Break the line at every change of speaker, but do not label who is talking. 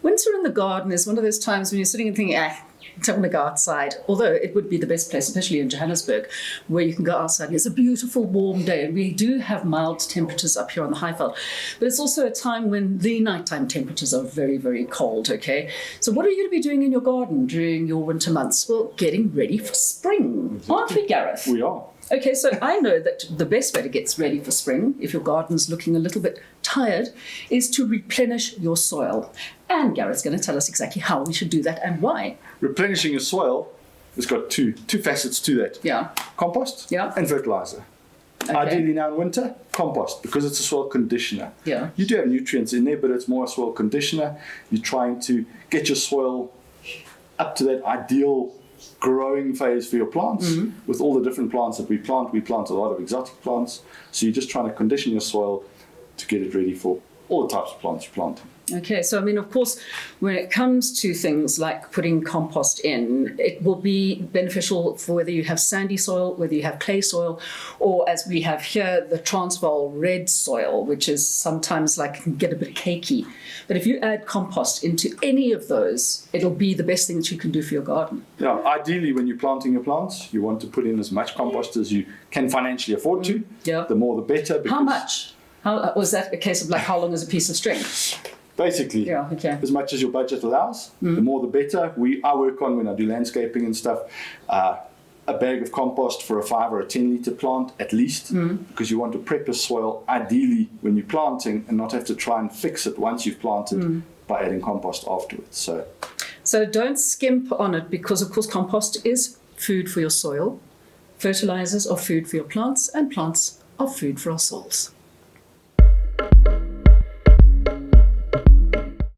Winter in the garden is one of those times when you're sitting and thinking, I don't want to go outside, although it would be the best place, especially in Johannesburg, where you can go outside. And it's a beautiful warm day, and we do have mild temperatures up here on the Highveld. But it's also a time when the nighttime temperatures are very, very cold, okay? So what are you going to be doing in your garden during your winter months? Well, getting ready for spring, aren't we, Gareth?
We are.
Okay, so I know that the best way to get ready for spring, if your garden's looking a little bit tired, is to replenish your soil. And Gareth's going to tell us exactly how we should do that and why.
Replenishing your soil has got two facets to that.
Yeah.
Compost and fertilizer.
Okay.
Ideally now in winter, compost, because it's a soil conditioner.
Yeah.
You do have nutrients in there, but it's more a soil conditioner. You're trying to get your soil up to that ideal growing phase for your plants. With all the different plants that we plant a lot of exotic plants. So you're just trying to condition your soil to get it ready for all the types of plants you plant.
Okay, so I mean, of course, when it comes to things like putting compost in, it will be beneficial for whether you have sandy soil, whether you have clay soil, or as we have here, the Transvaal red soil, which is sometimes like can get a bit cakey. But if you add compost into any of those, it'll be the best thing that you can do for your garden.
Yeah, ideally when you're planting your plants, you want to put in as much compost as you can financially afford to.
Yeah.
The more the better.
How much? How was that a case of like how long is a piece of string?
Basically, as much as your budget allows, the more the better. I work on, when I do landscaping and stuff, a bag of compost for a 5 or a 10 litre plant at least, because you want to prep your soil ideally when you're planting and not have to try and fix it once you've planted by adding compost afterwards.
So don't skimp on it, because of course compost is food for your soil, fertilizers are food for your plants, and plants are food for our souls.